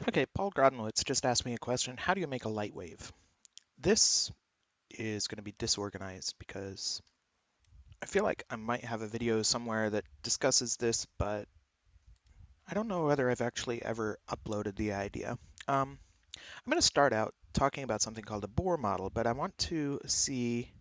Okay, Paul Grodenowitz just asked me a question. How do you make a light wave? This is going to be disorganized because I feel like I might have a video somewhere that discusses this, but I don't know whether I've actually ever uploaded the idea. I'm going to start out talking about something called a Bohr model, but I want to see,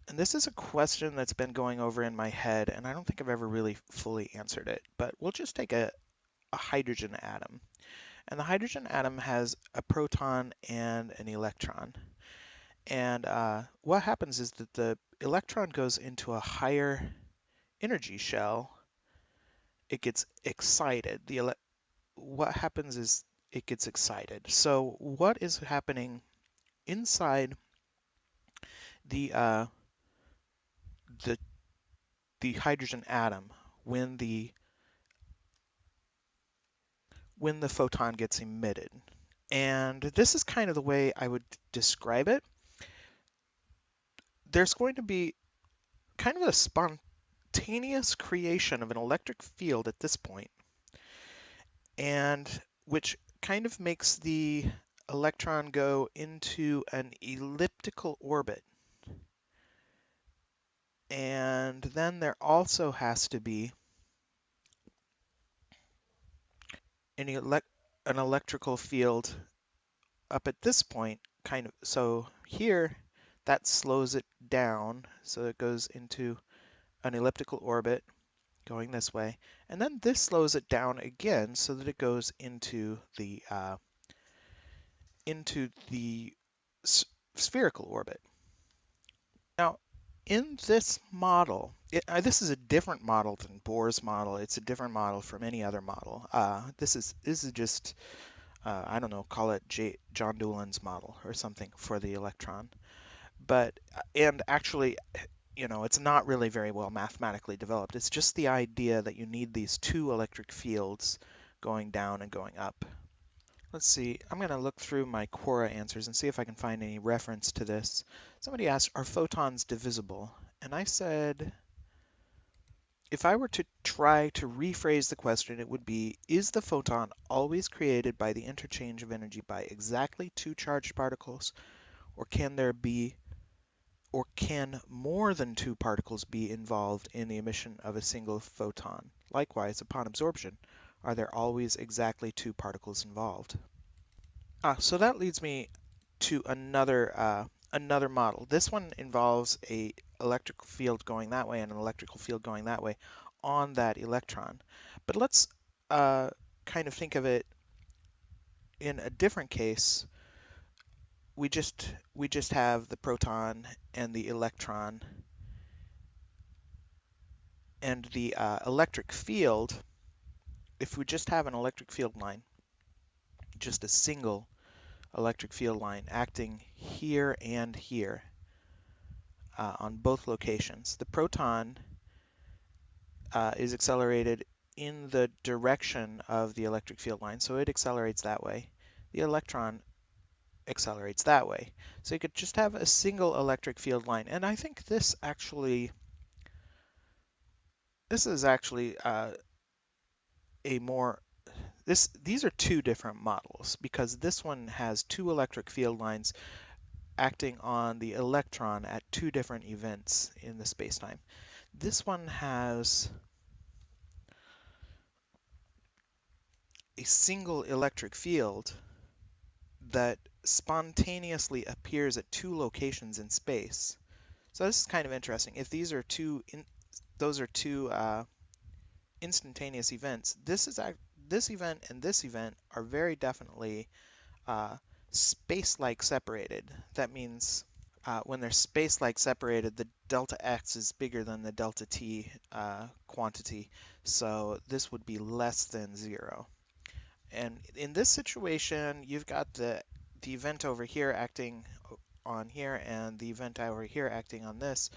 and this is a question that's been going over in my head, and I don't think I've ever really fully answered it, but we'll just take a hydrogen atom. And the hydrogen atom has a proton and an electron. And what happens is that the electron goes into a higher energy shell. It gets excited. What happens is it gets excited. So what is happening inside the uh, the the hydrogen atom when the photon gets emitted? And this is kind of the way I would describe it. There's going to be kind of a spontaneous creation of an electric field at this point, and which kind of makes the electron go into an elliptical orbit. And then there also has to be an, an electrical field up at this point, kind of. So here, that slows it down, so it goes into an elliptical orbit going this way. And then this slows it down again so that it goes into the spherical orbit. Now, in this model, this is a different model than Bohr's model. It's a different model from any other model. This is just I don't know, call it John Doolin's model or something for the electron. But and actually, it's not really very well mathematically developed. It's just the idea that you need these two electric fields going down and going up. Let's see, I'm going to look through my Quora answers and see if I can find any reference to this. Somebody asked, are photons divisible? And I said, if I were to try to rephrase the question, it would be, is the photon always created by the interchange of energy by exactly two charged particles, or can more than two particles be involved in the emission of a single photon? Likewise, upon absorption, are there always exactly two particles involved? So that leads me to another model. This one involves a electric field going that way and an electrical field going that way on that electron. But let's kind of think of it in a different case. We just have the proton and the electron, and the electric field. If we just have an electric field line, just a single electric field line acting here and here, on both locations. The proton is accelerated in the direction of the electric field line, so it accelerates that way. The electron accelerates that way. So you could just have a single electric field line. And I think this is actually a more these are two different models, because this one has two electric field lines acting on the electron at two different events in the spacetime. This one has a single electric field that spontaneously appears at two locations in space. So this is kind of interesting. If these are those are two instantaneous events, this event and this event are very definitely space-like separated. That means when they're space-like separated, the delta x is bigger than the delta t quantity, so this would be less than 0. And in this situation, you've got the event over here acting on here and the event over here acting on this.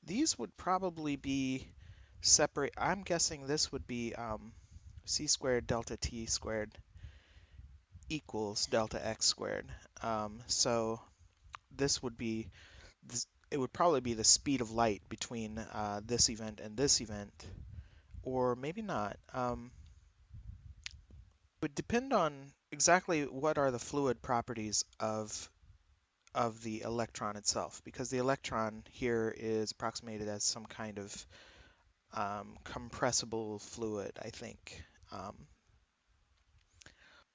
These would probably be separate. I'm guessing this would be c squared delta t squared equals delta x squared. So this would be it would probably be the speed of light between this event and this event, or maybe not. would depend on exactly what are the fluid properties of the electron itself, because the electron here is approximated as some kind of compressible fluid, I think.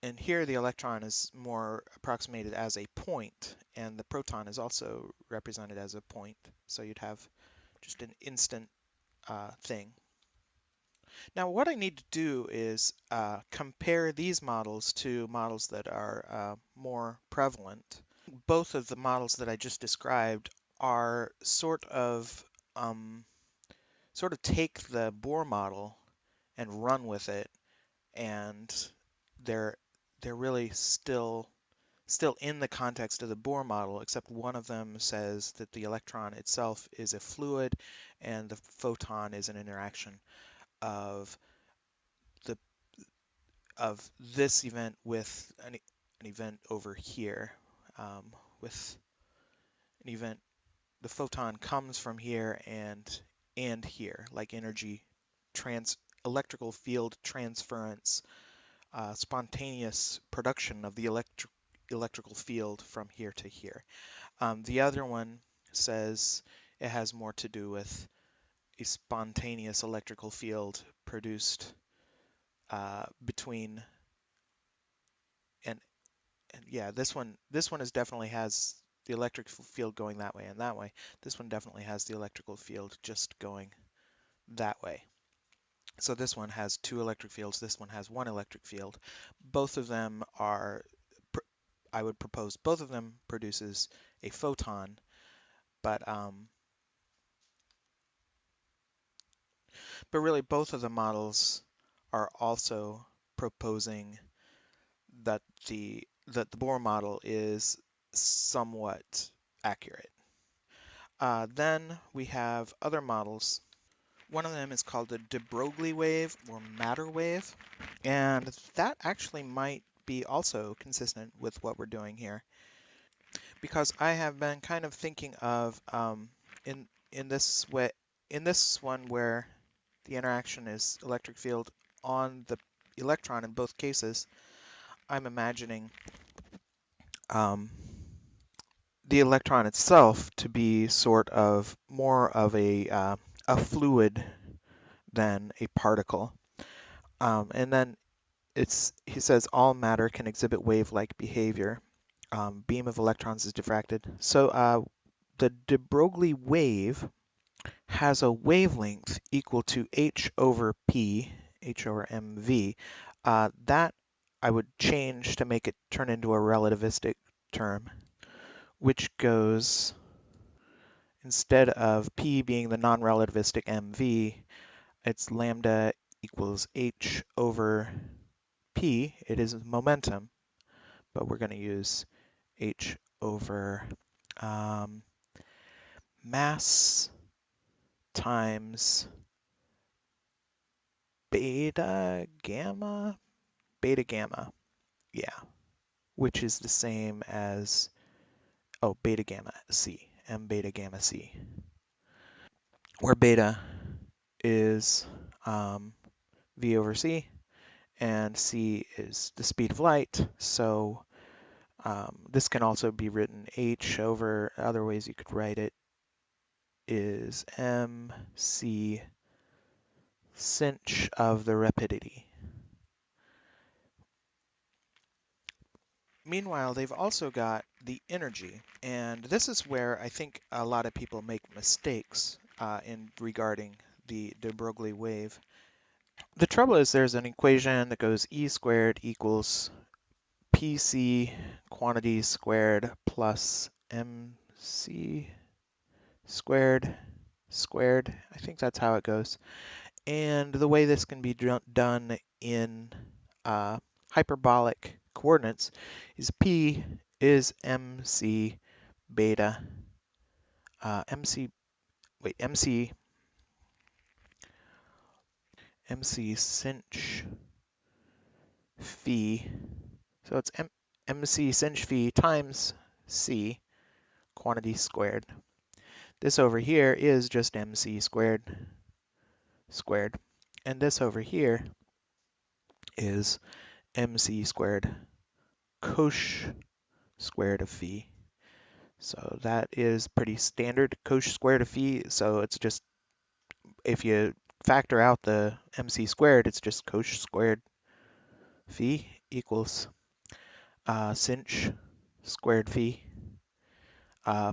And here the electron is more approximated as a point, and the proton is also represented as a point. So you'd have just an instant thing. Now what I need to do is compare these models to models that are more prevalent. Both of the models that I just described are sort of take the Bohr model and run with it, and they're really still in the context of the Bohr model, except one of them says that the electron itself is a fluid and the photon is an interaction of the this event with an event over here, with an event. The photon comes from here and here, like energy electrical field transference, spontaneous production of the electrical field from here to here. The other one says it has more to do with a spontaneous electrical field produced between and yeah, this one is definitely has the electric field going that way and that way. This one definitely has the electrical field just going that way. So this one has two electric fields, this one has one electric field. Both of them are, I would propose both of them produces a photon, but really both of the models are also proposing that the Bohr model is somewhat accurate. Then we have other models. One of them is called the deBroglie wave or matter wave, and that actually might be also consistent with what we're doing here, because I have been kind of thinking of in this way, in this one where the interaction is electric field on the electron in both cases, I'm imagining the electron itself to be sort of more of a fluid than a particle. And then he says all matter can exhibit wave-like behavior. Beam of electrons is diffracted. So the deBroglie wave has a wavelength equal to h over p, h over mv. That I would change to make it turn into a relativistic term, which goes, instead of p being the non-relativistic mv, it's lambda equals h over p. It is momentum, but we're going to use h over mass times beta gamma, yeah, which is the same as, oh, beta gamma c, m beta gamma c, where beta is v over c, and c is the speed of light. So this can also be written h over, other ways you could write it is mc sinh of the rapidity. Meanwhile, they've also got the energy, and this is where I think a lot of people make mistakes in regarding the deBroglie wave. The trouble is there's an equation that goes E squared equals PC quantity squared plus MC squared squared. I think that's how it goes. And the way this can be done in hyperbolic coordinates is P is MC beta, MC sinh phi. So it's MC sinh phi times C quantity squared. This over here is just MC squared squared. And this over here is mc squared cosh squared of phi. So that is pretty standard, cosh squared of phi. So it's just, if you factor out the mc squared, it's just cosh squared phi equals sinh squared phi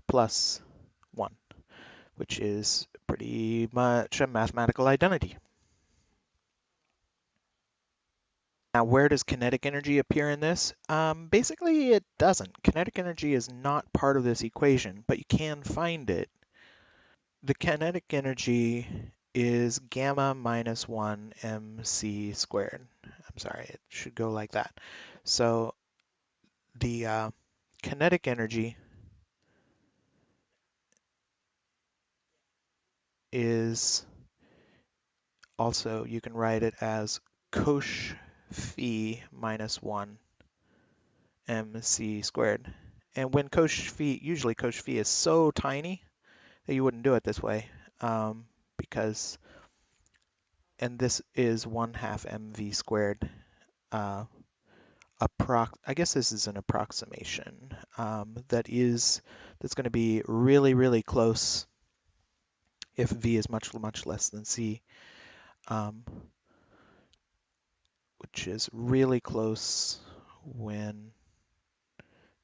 plus 1, which is pretty much a mathematical identity. Now, where does kinetic energy appear in this? Basically, it doesn't. Kinetic energy is not part of this equation, but you can find it. The kinetic energy is gamma minus 1 mc squared. I'm sorry, it should go like that. So the kinetic energy is also, you can write it as cosh phi minus 1 mc squared. And when usually cosh phi is so tiny that you wouldn't do it this way, because, and this is 1/2 mv squared. I guess this is an approximation that's going to be really, really close if v is much, much less than c, which is really close when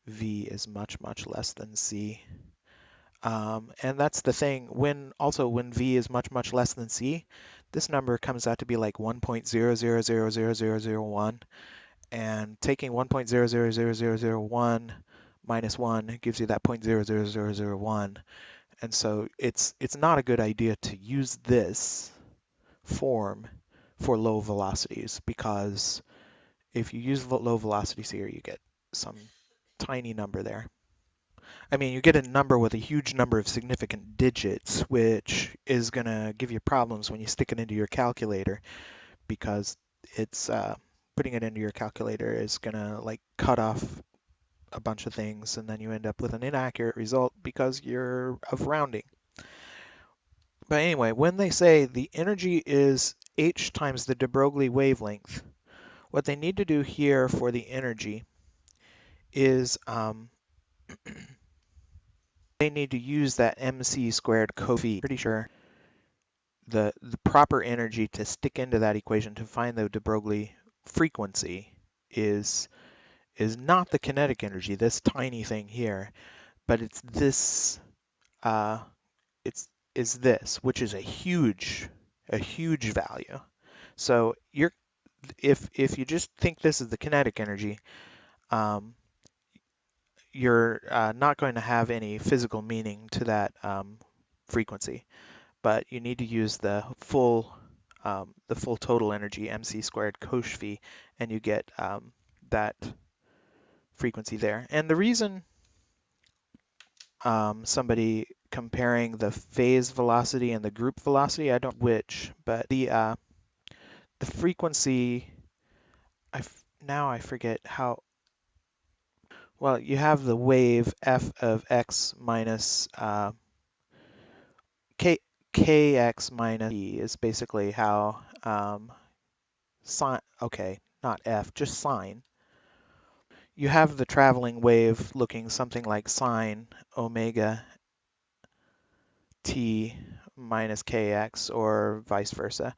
v is much, much less than c. And that's the thing, when v is much, much less than c, this number comes out to be like 1.0000001, and taking 1.0000001 minus 1 gives you that 0.00001. And so it's not a good idea to use this form for low velocities, because if you use low velocities here, you get some tiny number there. I mean, you get a number with a huge number of significant digits, which is going to give you problems when you stick it into your calculator, because it's putting it into your calculator is going to like cut off a bunch of things, and then you end up with an inaccurate result because you're of rounding. But anyway, when they say the energy is h times the deBroglie wavelength, what they need to do here for the energy is they need to use that mc squared cosh. Pretty sure the proper energy to stick into that equation to find the deBroglie frequency is not the kinetic energy, this tiny thing here, but it's this is this, which is a huge value. So if you just think this is the kinetic energy, you're not going to have any physical meaning to that frequency, but you need to use the full total energy, mc squared cosh phi, and you get that frequency there. And the reason somebody comparing the phase velocity and the group velocity, I don't know which, but the frequency, now I forget how. Well, you have the wave f of x minus kx minus e is basically how sine. Okay, not f, just sine. You have the traveling wave looking something like sine omega t minus kx, or vice versa.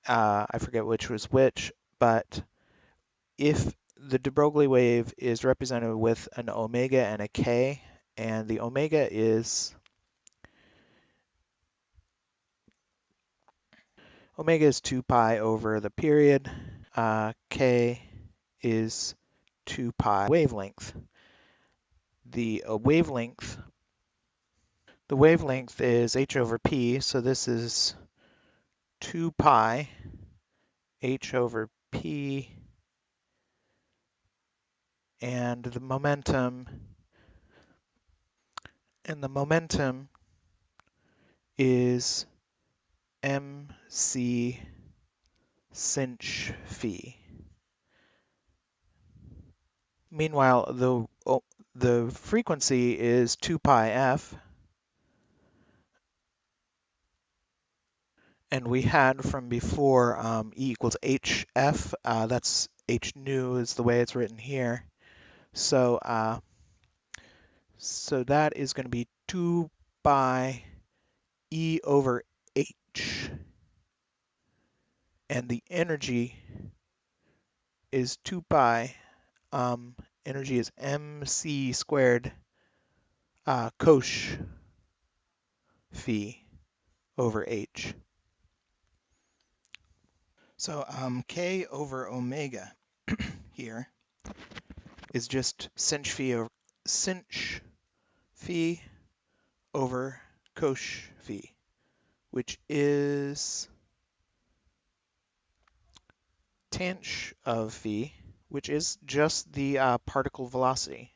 I forget which was which, but if the deBroglie wave is represented with an omega and a k, and the omega is 2 pi over the period, k is 2 pi wavelength. The wavelength is h over p, so this is 2 pi h over p, and the momentum is mc sinh phi. Meanwhile, the frequency is 2 pi f, And we had from before E equals hf. That's h nu is the way it's written here. So so that is going to be 2 pi E over h. And the energy is 2 pi. Energy is mc squared cosh phi over h. So k over omega here is just sinh phi over cosh phi, which is tanh of phi, which is just the particle velocity.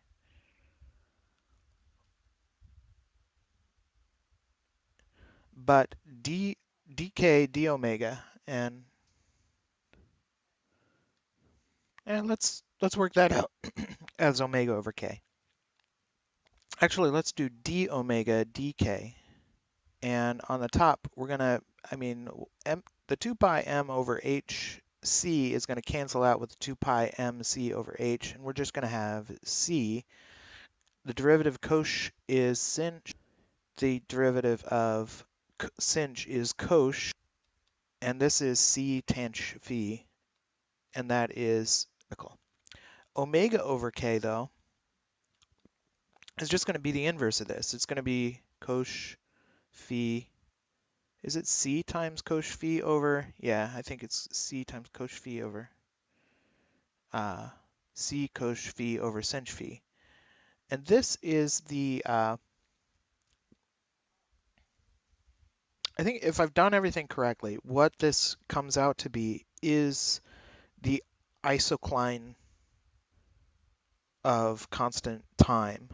But dk d omega, and let's work that out as omega over k. Actually, let's do d omega dk, and on the top we're gonna, the 2 pi m over h c is going to cancel out with 2 pi m c over h, and we're just going to have c. The derivative of cosh is sinh. The derivative of sinh is cosh, and this is c tanh phi, and that is equal. Omega over k, though, is just going to be the inverse of this. It's going to be cosh phi. Is it c times cosh phi over? Yeah, I think it's c times cosh phi over c cosh phi over sinh phi. And this is the, I think if I've done everything correctly, what this comes out to be is the isocline of constant time.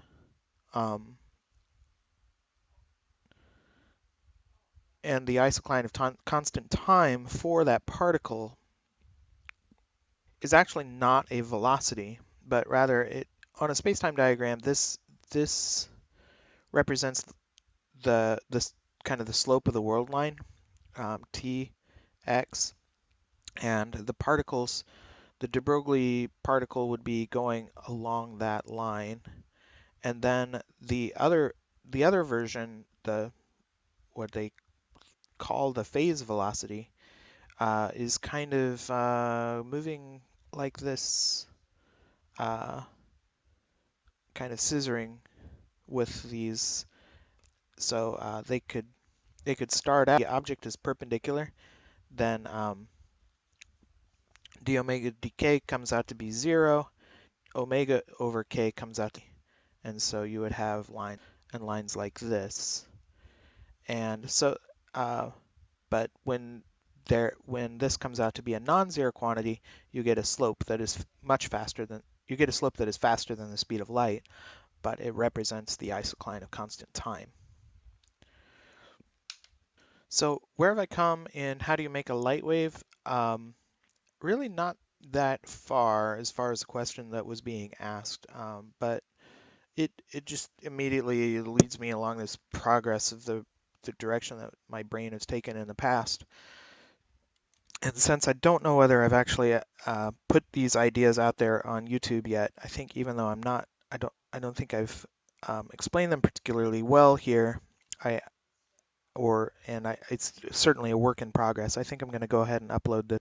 And the isocline of constant time for that particle is actually not a velocity, but rather it, on a spacetime diagram, this represents this kind of the slope of the world line, t, x, and the particles, the de Broglie particle would be going along that line, and then the other version, what they call the phase velocity, is kind of moving like this, kind of scissoring with these. So they could start out, the object is perpendicular, then d omega dk comes out to be 0, omega over k comes out to, and so you would have lines like this. And so, but when this comes out to be a non-zero quantity, you get a slope that is faster than the speed of light, but it represents the isocline of constant time. So where have I come in how do you make a light wave? Really not that far as the question that was being asked, but it just immediately leads me along this progress of the direction that my brain has taken in the past. And since I don't know whether I've actually put these ideas out there on YouTube yet, I think even though I don't think I've explained them particularly well here, it's certainly a work in progress. I think I'm going to go ahead and upload this